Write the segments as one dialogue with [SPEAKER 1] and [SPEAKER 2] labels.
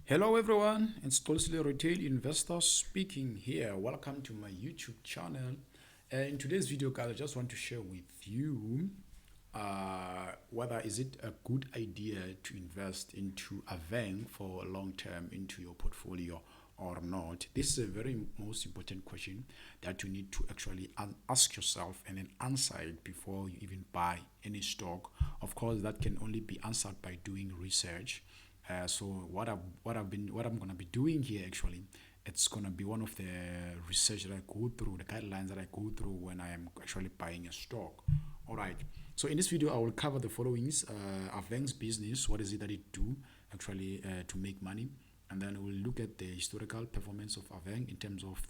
[SPEAKER 1] Hello everyone, it's Tolsile Retail Investor speaking here. Welcome to my YouTube channel. In today's video, guys, I just want to share with you whether is it a good idea to invest into AVENG for long term into your portfolio or not. This is a very most important question that you need to actually ask yourself and then answer it before you even buy any stock. Of course, that can only be answered by doing research. So what I'm gonna be doing here actually, it's gonna be one of the research that I go through, the guidelines that I go through when I am actually buying a stock. All right. So in this video, I will cover the followings: Aveng's business, what is it that it do actually to make money, and then we'll look at the historical performance of Aveng in terms of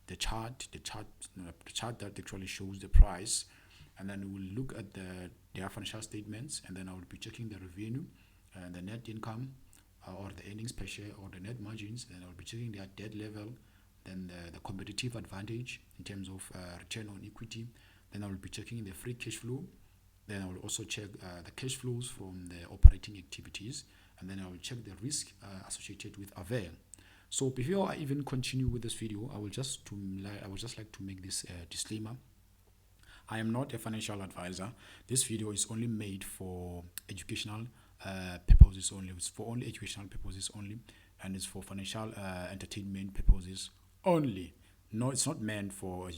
[SPEAKER 1] the chart, the chart that actually shows the price, and then we'll look at their financial statements, and then I will be checking the revenue and the net income or the earnings per share or the net margins. Then I'll be checking their debt level, then the competitive advantage in terms of return on equity. Then I will be checking the free cash flow. Then I will also check the cash flows from the operating activities, and then I will check the risk associated with AVENG. So before I even continue with this video, I would just like to make this disclaimer. I am not a financial advisor. This video is only made for educational purposes only. It's for only educational purposes only, and it's for financial entertainment purposes only. No, it's not meant for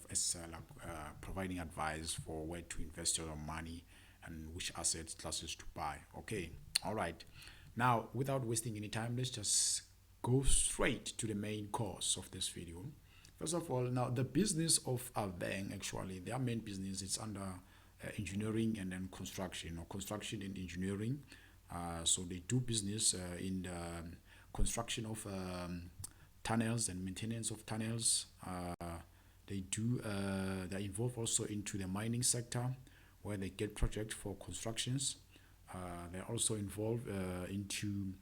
[SPEAKER 1] as providing advice for where to invest your money and which assets classes to buy. Okay, all right. Now, without wasting any time, let's just go straight to the main course of this video. First of all, now the business of AVENG, actually, their main business is under engineering and then construction, or construction and engineering. So they do business in the construction of tunnels and maintenance of tunnels. They're involved also into the mining sector, where they get projects for constructions. They're also involved into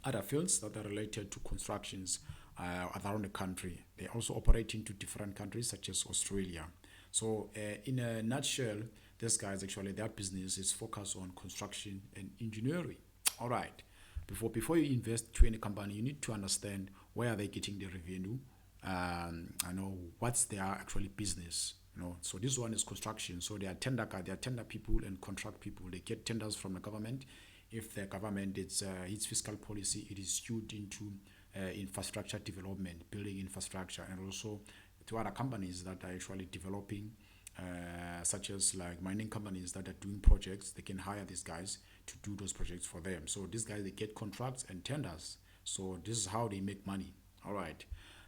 [SPEAKER 1] other fields that are related to constructions around the country. They also operate into different countries such as Australia. So in a nutshell, this guys actually, their business is focused on construction and engineering. All right. Before you invest to any company, you need to understand where are they getting the revenue. I know what's their actually business. So this one is construction. So they are tender people and contract people. They get tenders from the government. If the government its fiscal policy, it is skewed into infrastructure development, building infrastructure, and also to other companies that are actually developing, such as like mining companies that are doing projects. They can hire these guys to do those projects for them. So these guys, they get contracts and tenders. So this is how they make money. All right.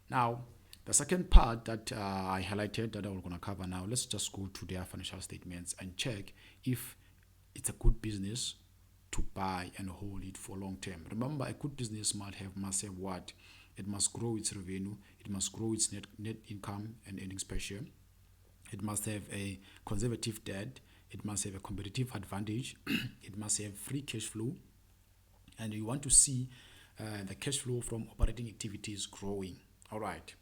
[SPEAKER 1] Now, the second part that I highlighted that I'm going to cover now, let's just go to their financial statements and check if it's a good business to buy and hold it for long term. Remember, a good business must have what? It must grow its revenue. It must grow its net income and earnings per share. It must have a conservative debt. It must have a competitive advantage. It must have free cash flow. And you want to see the cash flow from operating activities growing. All right.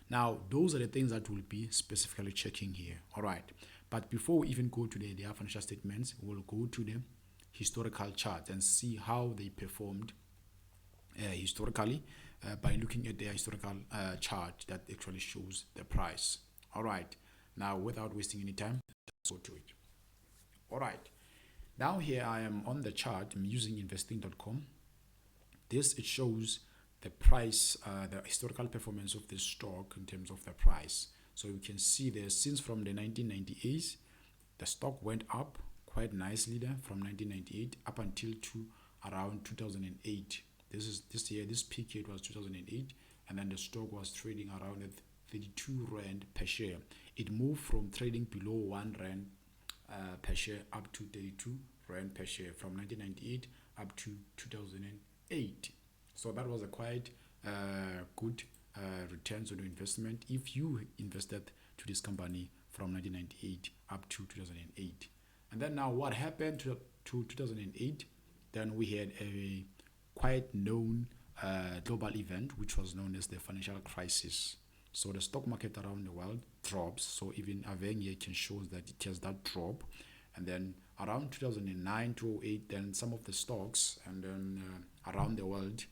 [SPEAKER 1] Now, those are the things that we'll be specifically checking here. All right. But before we even go to their financial statements, we'll go to the historical chart and see how they performed historically by looking at their historical chart that actually shows the price. All right. Now, without wasting any time, let's go to it. All right. Now here I am on the chart. I'm using investing.com. It shows the price, the historical performance of this stock in terms of the price. So you can see there, since from the 1998, the stock went up quite nicely there from 1998 up until to around 2008. This peak year was 2008, and then the stock was trading around at 32 rand per share. It moved from trading below 1 rand per share up to 32 rand per share from 1998 up to 2008. So that was a quite good returns on investment if you invested to this company from 1998 up to 2008. And then now what happened to 2008? Then we had a quite known global event, which was known as the financial crisis. So the stock market around the world drops. So even AVENG here can show that it has that drop. And then around 2009 to 08, then some of the stocks and then around the world,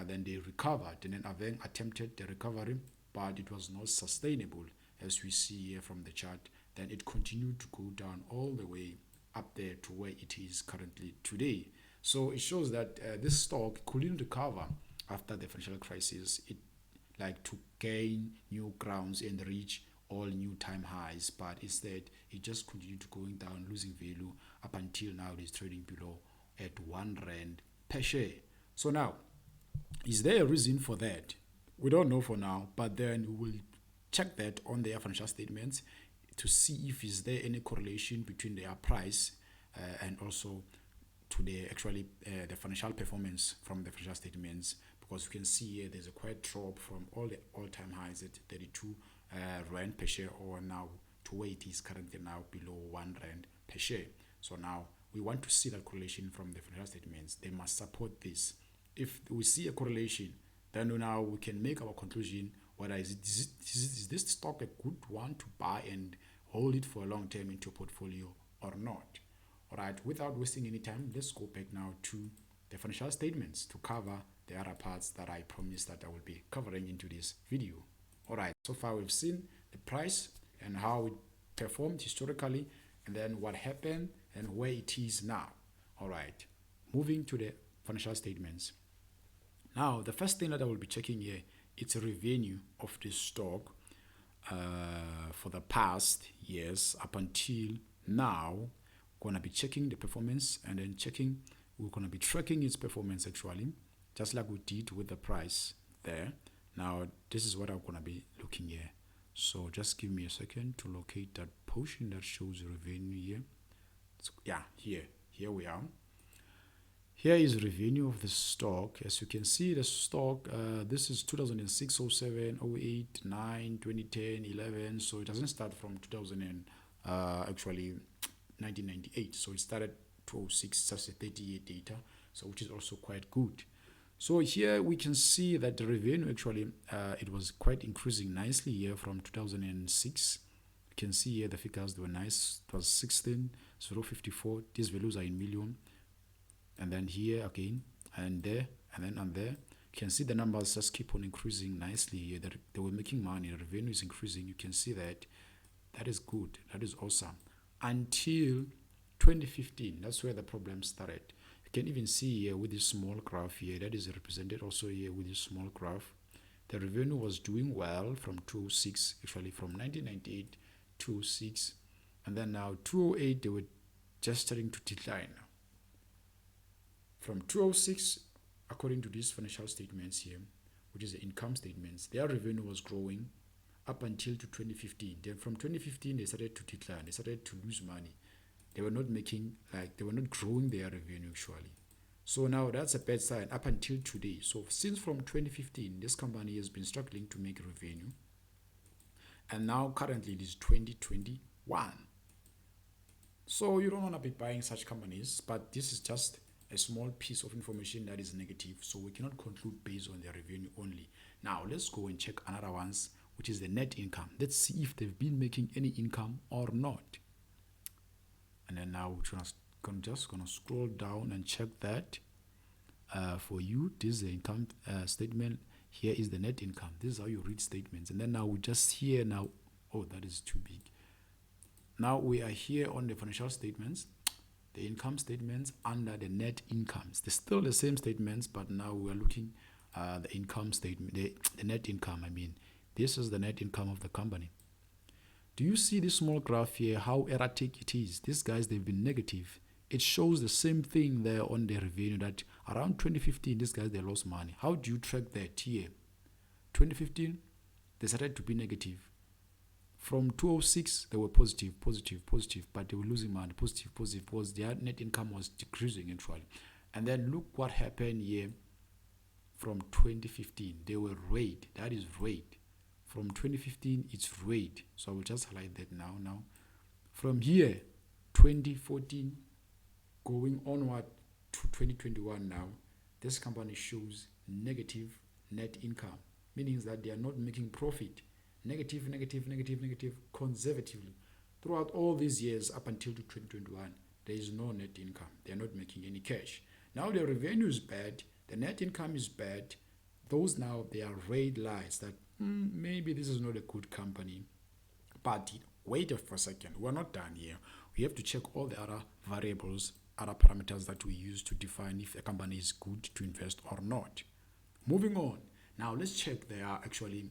[SPEAKER 1] then they recovered. And then AVENG attempted the recovery, but it was not sustainable, as we see here from the chart. Then it continued to go down all the way up there to where it is currently today. So it shows that this stock couldn't recover after the financial crisis. It like to gain new grounds and reach all new time highs, but instead it just continued to going down, losing value up until now. It is trading below at 1 rand per share. So now, is there a reason for that? We don't know for now, but then we will check that on their financial statements to see if is there any correlation between their price and also to the actually the financial performance from the financial statements, because you can see here there's a quite drop from all the all-time highs at 32 rand per share, or now to where it is currently now below 1 rand per share. So now we want to see that correlation from the financial statements. They must support this. If we see a correlation, then now we can make our conclusion whether is this stock a good one to buy and hold it for a long term into a portfolio or not. All right, without wasting any time, let's go back now to the financial statements to cover the other parts that I promised that I will be covering into this video. All right, so far we've seen the price and how it performed historically, and then what happened and where it is now. All right, moving to the financial statements. Now, the first thing that I will be checking here, it's a revenue of the stock for the past years up until now. We're going to be checking the performance and then we're going to be tracking its performance actually, just like we did with the price there. Now, this is what I'm going to be looking here. So just give me a second to locate that portion that shows revenue here. So, yeah, here we are. Here is revenue of the stock. As you can see, the stock, this is 2006, 07, 08, 9, 2010, 11. So it doesn't start from 2000 and actually 1998. So it started 2006, just a 30-year data, so which is also quite good. So here we can see that the revenue actually, it was quite increasing nicely here from 2006. You can see here the figures, they were nice. It was 16,054. These values are in million. And then here again, and there, and then there. You can see the numbers just keep on increasing nicely here. That they were making money, the revenue is increasing. You can see that. That is good. That is awesome. Until 2015, that's where the problem started. You can even see here with this small graph here, that is represented also here with this small graph. The revenue was doing well from 2006, actually from 1998 to 2006, and then now 2008 they were just starting to decline. From 2006, according to these financial statements here, which is the income statements, their revenue was growing up until to 2015. Then from 2015, they started to decline. They started to lose money. They were not making, they were not growing their revenue actually. So now that's a bad sign up until today. So since from 2015, this company has been struggling to make revenue. And now currently it is 2021. So you don't want to be buying such companies, but this is just a small piece of information that is negative, so we cannot conclude based on their revenue only. Now let's go and check another ones, which is the net income. Let's see if they've been making any income or not. And then now we're just gonna scroll down and check that for you. This is the income statement. Here is the net income. This is how you read statements. And then now we just here now. Oh, that is too big. Now we are here on the financial statements, the income statements under the net incomes. They're still the same statements, but now we are looking the income statement, the net income. I mean, this is the net income of the company. Do you see this small graph here, how erratic it is? These guys, they've been negative. It shows the same thing there on the revenue, that around 2015, these guys, they lost money. How do you track that here? 2015, they started to be negative. From 2006, they were positive, but they were losing money, positive, because their net income was decreasing actually. And then look what happened here from 2015. They were red. That is red. From 2015, it's red. So I will just highlight that now. From here, 2014, going onward to 2021 now, this company shows negative net income, meaning that they are not making profit. Negative, conservatively. Throughout all these years up until to 2021, there is no net income. They're not making any cash. Now the revenue is bad, the net income is bad. Those now, they are red lights that maybe this is not a good company. But wait for a second, we're not done here. We have to check all the other variables, other parameters that we use to define if a company is good to invest or not. Moving on. Now let's check their actually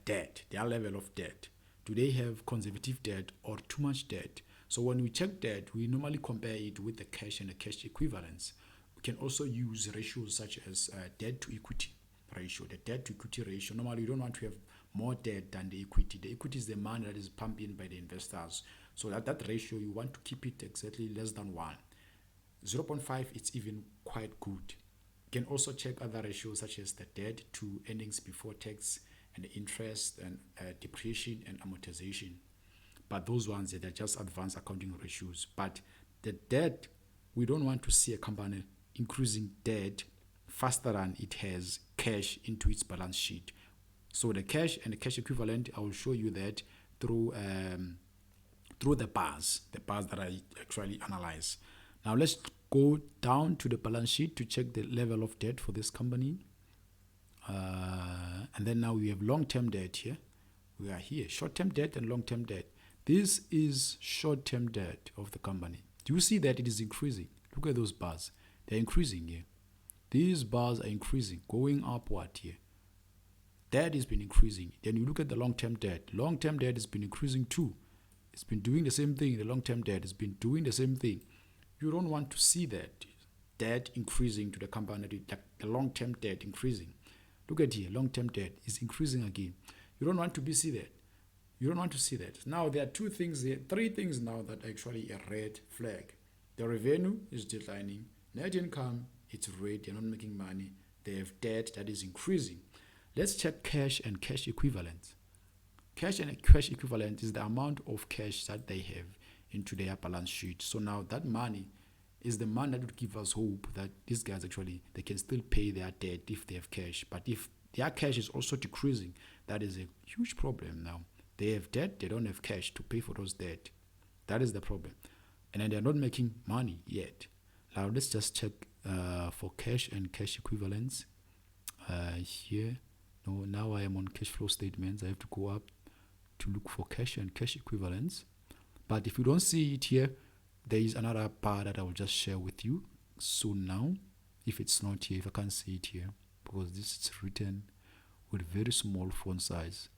[SPEAKER 1] debt, their level of debt. Do they have conservative debt or too much debt? So when we check debt, we normally compare it with the cash and the cash equivalents. We can also use ratios such as debt to equity ratio. The debt to equity ratio, normally you don't want to have more debt than the equity. The equity is the money that is pumped in by the investors. So that ratio, you want to keep it exactly less than 1. 0.5, it's even quite good. You can also check other ratios such as the debt to earnings before tax and the interest and depreciation and amortization. But those ones, they're just advanced accounting ratios. But the debt, we don't want to see a company increasing debt faster than it has cash into its balance sheet. So the cash and the cash equivalent, I will show you that through the bars that I actually analyze. Now let's go down to the balance sheet to check the level of debt for this company. And then now we have long-term debt here. We are here, short-term debt and long-term debt. This is short-term debt of the company. Do you see that it is increasing? Look at those bars. They're increasing here. These bars are increasing, going upward here. Debt has been increasing. Then you look at the long-term debt. Long-term debt has been increasing too. It's been doing the same thing. The long-term debt has been doing the same thing. You don't want to see that debt increasing to the company, the long-term debt increasing. Look at here, long-term debt is increasing again. You don't want to see that. You don't want to see that. Now there are three things now that are actually a red flag. The revenue is declining. Net income, it's red. They're not making money. They have debt that is increasing. Let's check cash and cash equivalent. Cash and cash equivalent is the amount of cash that they have into their balance sheet. So now that money is the money that would give us hope that these guys actually, they can still pay their debt if they have cash. But if their cash is also decreasing, that is a huge problem now. They have debt, they don't have cash to pay for those debt. That is the problem. And then they're not making money yet. Now let's just check for cash and cash equivalents. Here, no, now I am on cash flow statements. I have to go up to look for cash and cash equivalents. But if you don't see it here, there is another bar that I will just share with you soon now. If it's not here, if I can't see it here, because this is written with very small font size.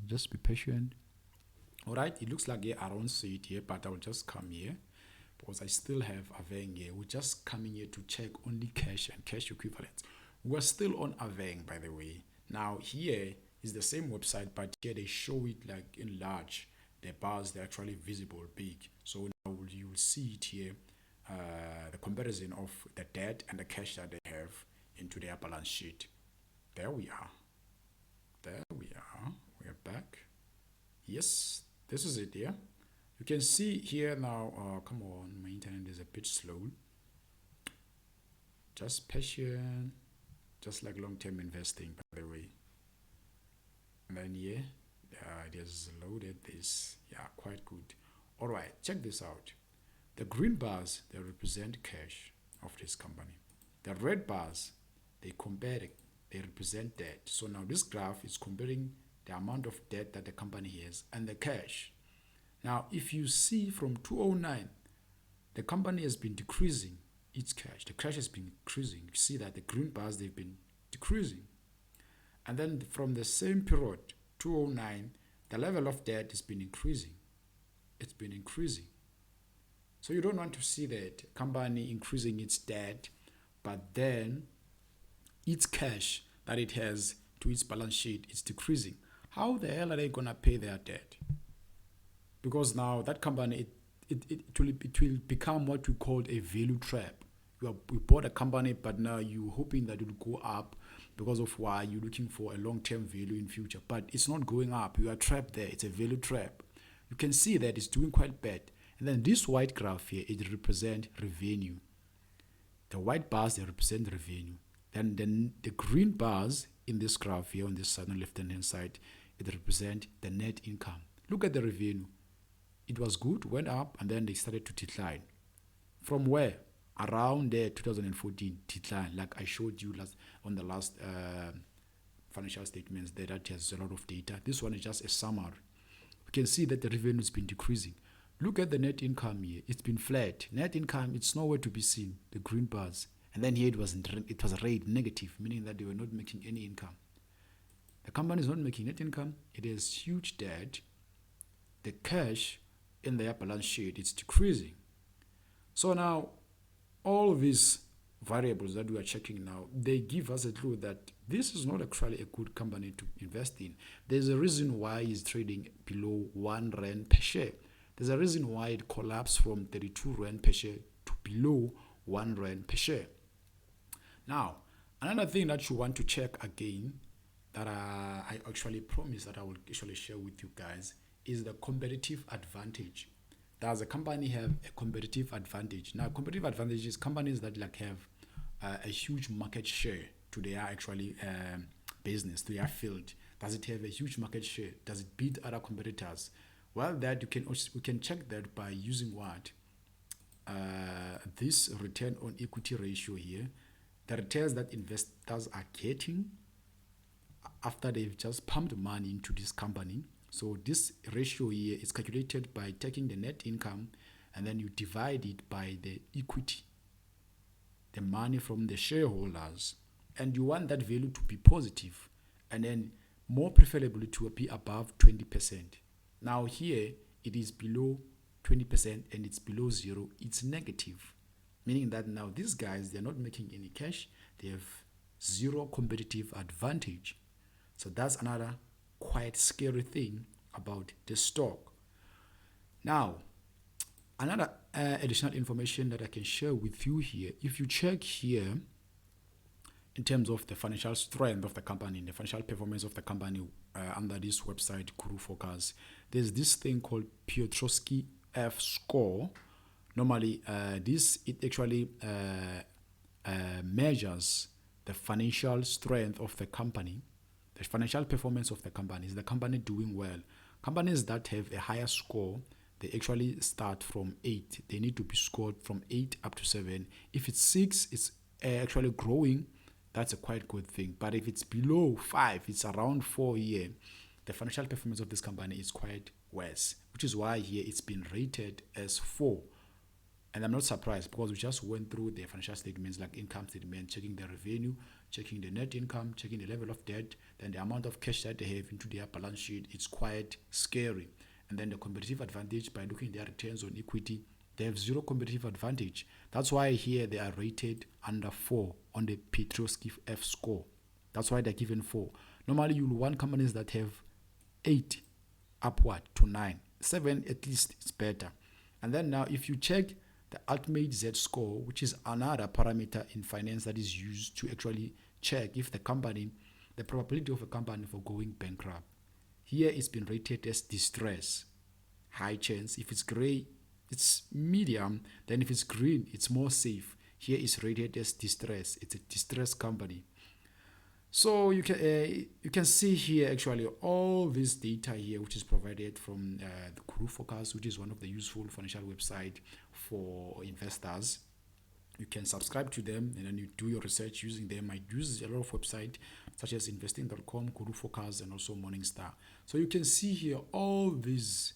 [SPEAKER 1] Just be patient. Alright, it looks like I don't see it here, but I will just come here because I still have AVENG here. We're just coming here to check only cash and cash equivalents. We're still on AVENG, by the way. Now here is the same website, but here they show it like in large. The bars, they're actually visible big. So now you will see it here, the comparison of the debt and the cash that they have into their balance sheet. There we are. There we are. We're back. Yes, this is it here. You can see here now, come on, my internet is a bit slow. Just patient, just like long-term investing, by the way. And then here, it has loaded this. Yeah, quite good. All right, check this out. The green bars, they represent cash of this company. The red bars, they represent debt. So now this graph is comparing the amount of debt that the company has and the cash. Now, if you see from 2009, the company has been decreasing its cash. The cash has been increasing. You see that the green bars, they've been decreasing. And then from the same period, 2009, the level of debt has been increasing. It's been increasing. So you don't want to see that company increasing its debt, but then its cash that it has to its balance sheet is decreasing. How the hell are they going to pay their debt? Because now that company, it will become what we call a value trap. You bought a company, but now you're hoping that it will go up because of why you're looking for a long-term value in future. But it's not going up. You are trapped there. It's a value trap. You can see that it's doing quite bad. And then this white graph here, it represents revenue. The white bars, they represent revenue. Then the green bars in this graph here on this side, on the left-hand side, it represents the net income. Look at the revenue. It was good, went up, and then they started to decline. From where? Around there, 2014, decline, like I showed you on the last financial statements there that has a lot of data. This one is just a summary. We can see that the revenue has been decreasing. Look at the net income here. It's been flat. Net income, it's nowhere to be seen, the green bars. And then here it was red, negative, meaning that they were not making any income. The company is not making net income. It has huge debt. The cash in their balance sheet is decreasing. So now, all these variables that we are checking now, they give us a clue that this is not actually a good company to invest in. There's a reason why it's trading below 1 rand per share. There's a reason why it collapsed from 32 rand per share to below 1 rand per share. Now, another thing that you want to check again, that I actually promised that I will actually share with you guys, is the competitive advantage. Does a company have a competitive advantage? Now, competitive advantage is companies that have a huge market share to their actually business, to their field. Does it have a huge market share? Does it beat other competitors? Well, that we can check that by using what? This return on equity ratio here. The returns that investors are getting after they've just pumped money into this company. So this ratio here is calculated by taking the net income and then you divide it by the equity, the money from the shareholders. And you want that value to be positive and then more preferably to be above 20%. Now here it is below 20% and it's below zero. It's negative, meaning that now these guys, they're not making any cash. They have zero competitive advantage. So that's another quite scary thing about the stock. Now, another additional information that I can share with you here, if you check here in terms of the financial strength of the company, the financial performance of the company under this website, Guru Focus, there's this thing called Piotrowski F score. Normally, it actually measures the financial strength of the company. The financial performance of the company. Is the company doing well? Companies that have a higher score, they actually start from 8. They need to be scored from 8 up to 7. If it's 6, it's actually growing. That's a quite good thing. But if it's below 5, it's around 4 here, the financial performance of this company is quite worse, which is why here it's been rated as 4. And I'm not surprised because we just went through the financial statements like income statement, checking the revenue, checking the net income, checking the level of debt, then the amount of cash that they have into their balance sheet. It's quite scary. And then the competitive advantage, by looking at their returns on equity, they have zero competitive advantage. That's why here they are rated under 4 on the Piotrowski F score. That's why they're given 4. Normally you'll want companies that have 8 upward to 9. 7 at least is better. And then now if you check the ultimate Z score, which is another parameter in finance that is used to actually check if the probability of a company for going bankrupt. Here it's been rated as distress, high chance. If it's gray, it's medium. Then if it's green, it's more safe. Here it's rated as distress. It's a distress company. So you can see here actually all this data here, which is provided from the Guru Focus, which is one of the useful financial website for investors. You can subscribe to them and then you do your research using them. I use a lot of websites such as investing.com, Guru Focus, and also Morningstar. So you can see here all these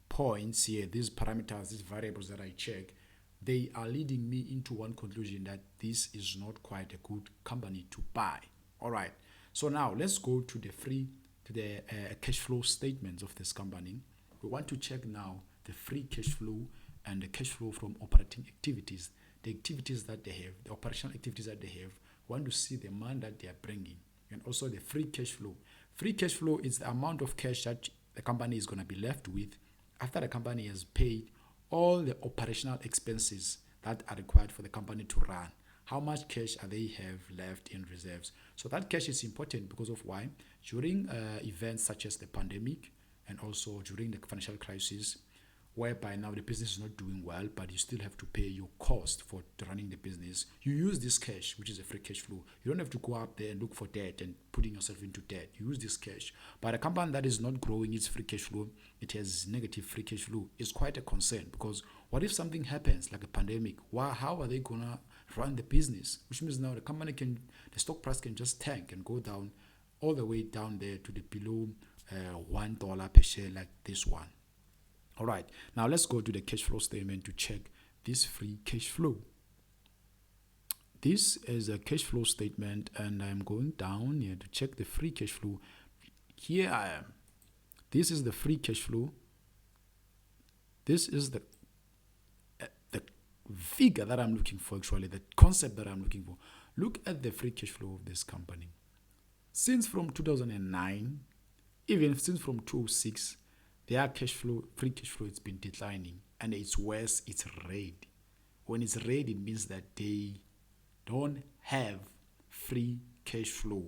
[SPEAKER 1] points here, these parameters, these variables that I check, they are leading me into one conclusion that this is not quite a good company to buy. All right. So now let's go to the cash flow statements of this company. We want to check now the free cash flow and the cash flow from operating activities, the activities that they have, the operational activities that they have. We want to see the amount that they are bringing and also the free cash flow. Free cash flow is the amount of cash that the company is going to be left with after the company has paid all the operational expenses that are required for the company to run. How much cash are they have left in reserves? So that cash is important because of why? During events such as the pandemic and also during the financial crisis, whereby now the business is not doing well, but you still have to pay your cost for running the business. You use this cash, which is a free cash flow. You don't have to go up there and look for debt and putting yourself into debt. You use this cash. But a company that is not growing its free cash flow, it has negative free cash flow, is quite a concern, because what if something happens like a pandemic? How are they gonna run the business? Which means now the stock price can just tank and go down all the way down there to the below $1 per share like this one. All right, now let's go to the cash flow statement to check this free cash flow. This is a cash flow statement, and I'm going down here to check the free cash flow. Here I am. This is the free cash flow. This is the figure that I'm looking for, actually, the concept that I'm looking for. Look at the free cash flow of this company. Since from 2009, even since from 2006, their free cash flow, it's been declining, and it's worse, it's red. When it's red, it means that they don't have free cash flow,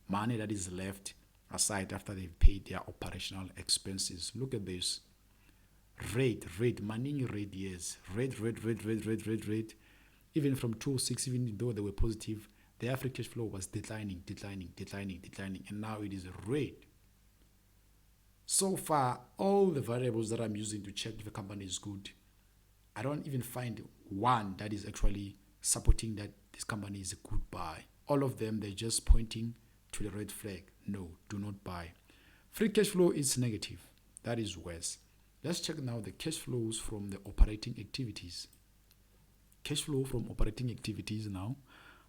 [SPEAKER 1] money that is left aside after they've paid their operational expenses. Look at this. Red, money red, yes. Red. Even from 2006, even though they were positive, their free cash flow was declining, and now it is red. So far, all the variables that I'm using to check if a company is good, I don't even find one that is actually supporting that this company is a good buy. All of them, they're just pointing to the red flag. No, do not buy. Free cash flow is negative. That is worse. Let's check now the cash flows from the operating activities. Cash flow from operating activities now.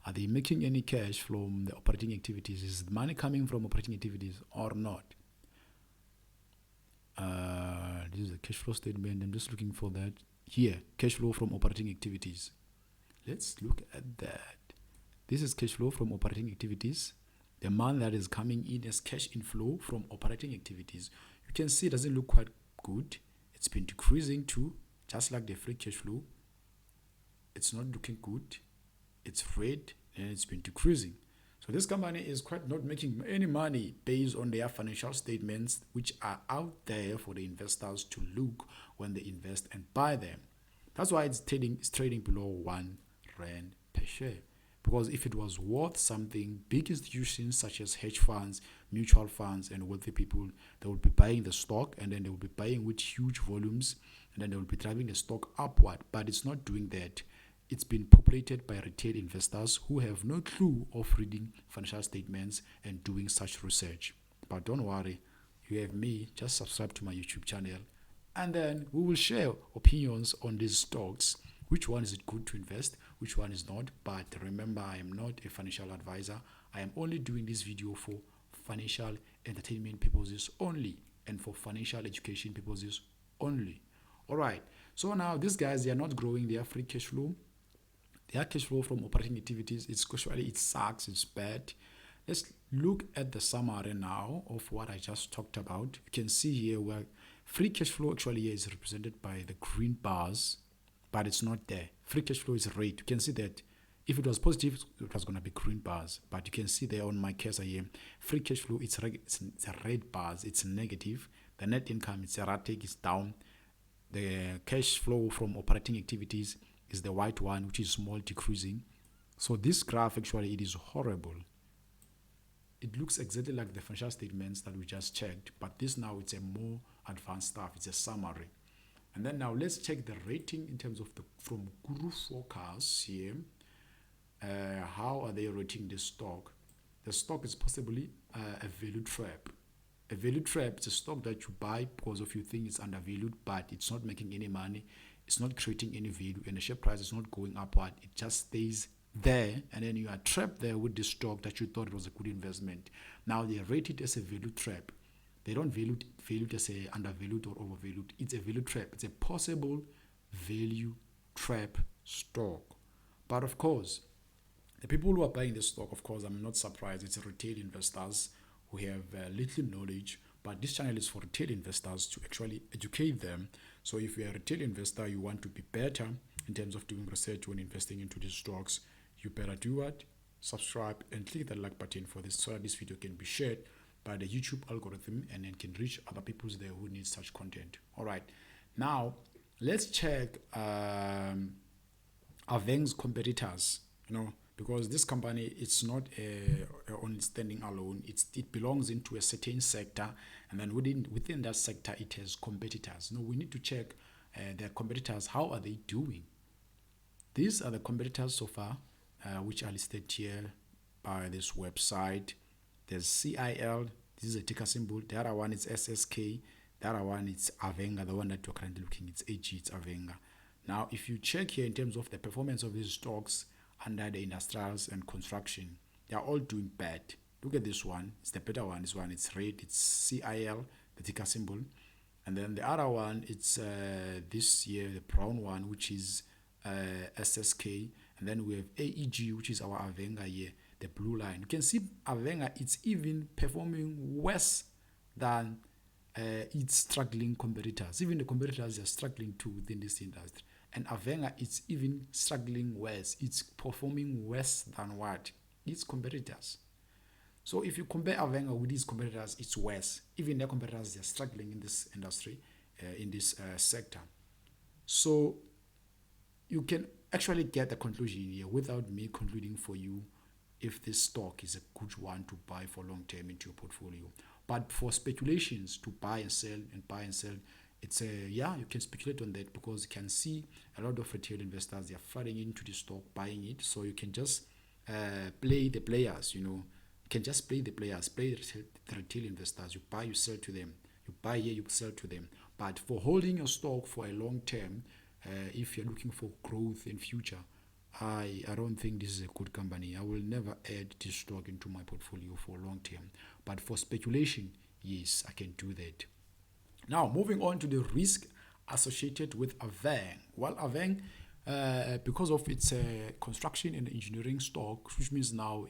[SPEAKER 1] Are they making any cash from the operating activities? Is the money coming from operating activities or not? This is a cash flow statement. I'm just looking for that. Here, cash flow from operating activities. Let's look at that. This is cash flow from operating activities. The amount that is coming in as cash inflow from operating activities. You can see it doesn't look quite good. It's been decreasing too, just like the free cash flow. It's not looking good. It's red and it's been decreasing. So this company is quite not making any money based on their financial statements, which are out there for the investors to look when they invest and buy them. That's why it's trading below 1 rand per share. Because if it was worth something, big institutions such as hedge funds, mutual funds, and wealthy people, they would be buying the stock, and then they will be buying with huge volumes, and then they will be driving the stock upward. But it's not doing that. It's been populated by retail investors who have no clue of reading financial statements and doing such research. But don't worry, you have me. Just subscribe to my YouTube channel, and then we will share opinions on these stocks. Which one is it good to invest? Which one is not? But remember, I am not a financial advisor. I am only doing this video for financial entertainment purposes only, and for financial education purposes only. All right. So now these guys, they are not growing their free cash flow. Their cash flow from operating activities, it sucks, it's bad. Let's look at the summary now of what I just talked about. You can see here where free cash flow actually here is represented by the green bars, but it's not there. Free cash flow is red. You can see that if it was positive, it was going to be green bars. But you can see there on my cursor here, free cash flow, it's a red bars, it's negative. The net income, it's erratic, it's down. The cash flow from operating activities is the white one, which is small, decreasing. So this graph, actually, it is horrible. It looks exactly like the financial statements that we just checked, but this now, it's a more advanced stuff. It's a summary. And then now let's check the rating in terms of from Guru Focus here. How are they rating this stock? The stock is possibly a value trap. A value trap is a stock that you buy because of you think it's undervalued, but it's not making any money. It's not creating any value, and the share price is not going upward. It just stays there, and then you are trapped there with the stock that you thought was a good investment. Now they rate it as a value trap. They don't value it as a undervalued or overvalued. It's a value trap. It's a possible value trap stock. But of course, the people who are buying the stock, of course, I'm not surprised. It's retail investors who have little knowledge. But this channel is for retail investors to actually educate them. So if you're a retail investor, you want to be better in terms of doing research when investing into these stocks, you better do what? Subscribe and click the like button for this so that this video can be shared by the YouTube algorithm and then can reach other people there who need such content. All right. Now, Let's check AVENG's competitors, because this company, it's not only standing alone. It belongs into a certain sector, and then within that sector, it has competitors. We need to check their competitors. How are they doing? These are the competitors so far, which are listed here by this website. There's CIL. This is a ticker symbol. The other one is SSK. The other one is AVENGA. The one that you're currently looking, it's AG, it's AVENGA. Now, if you check here in terms of the performance of these stocks under the industrials and construction, they are all doing bad. Look at this one. It's the better one. This one, it's red. It's CIL, the ticker symbol. And then the other one, it's this year, the brown one, which is SSK. And then we have AEG, which is our AVENGA here, the blue line. You can see AVENGA, it's even performing worse than its struggling competitors. Even the competitors are struggling too within this industry. And AVENGA, it's even struggling worse. It's performing worse than what? Its competitors. So if you compare AVENGA with these competitors, it's worse. Even their competitors, they're struggling in this industry, in this sector. So you can actually get the conclusion here without me concluding for you if this stock is a good one to buy for long term into your portfolio. But for speculations to buy and sell, it's you can speculate on that, because you can see a lot of retail investors, they are flooding into the stock, buying it. So you can just play the players. You can just play the players, play the retail investors. You buy, you sell to them. You buy here, you sell to them. But for holding your stock for a long term, if you're looking for growth in future, I don't think this is a good company. I will never add this stock into my portfolio for long term. But for speculation, yes, I can do that. Now, moving on to the risk associated with AVENG. Well, AVENG, because of its construction and engineering stock, which means now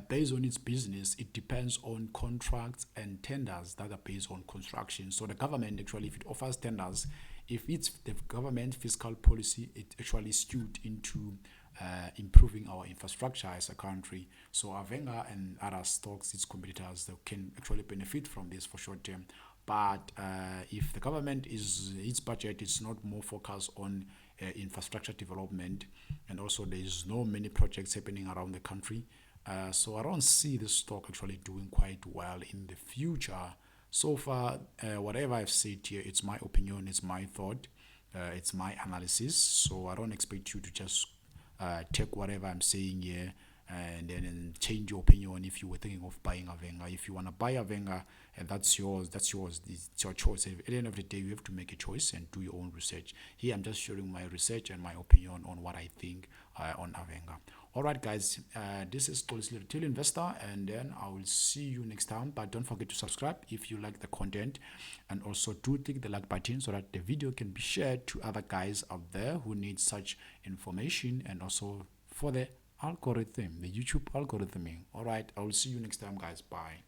[SPEAKER 1] based on its business, it depends on contracts and tenders that are based on construction. So the government actually, if it offers tenders, if it's the government fiscal policy, it actually skewed into improving our infrastructure as a country. So AVENGA and other stocks, its competitors, they can actually benefit from this for short term. But if the government its budget is not more focused on infrastructure development, and also there is no many projects happening around the country, so I don't see the stock actually doing quite well in the future. So far, whatever I've said here, it's my opinion, it's my thought, it's my analysis. So I don't expect you to just take whatever I'm saying here and then change your opinion if you were thinking of buying AVENGA. If you want to buy AVENGA, and that's yours, it's your choice. At the end of the day, you have to make a choice and do your own research. Here, I'm just sharing my research and my opinion on what I think on AVENGA. All right, guys, this is Tolisi Retail Investor, and then I will see you next time. But don't forget to subscribe if you like the content, and also do click the like button so that the video can be shared to other guys out there who need such information, and also for the algorithm, the YouTube algorithm. All right, I will see you next time, guys. Bye.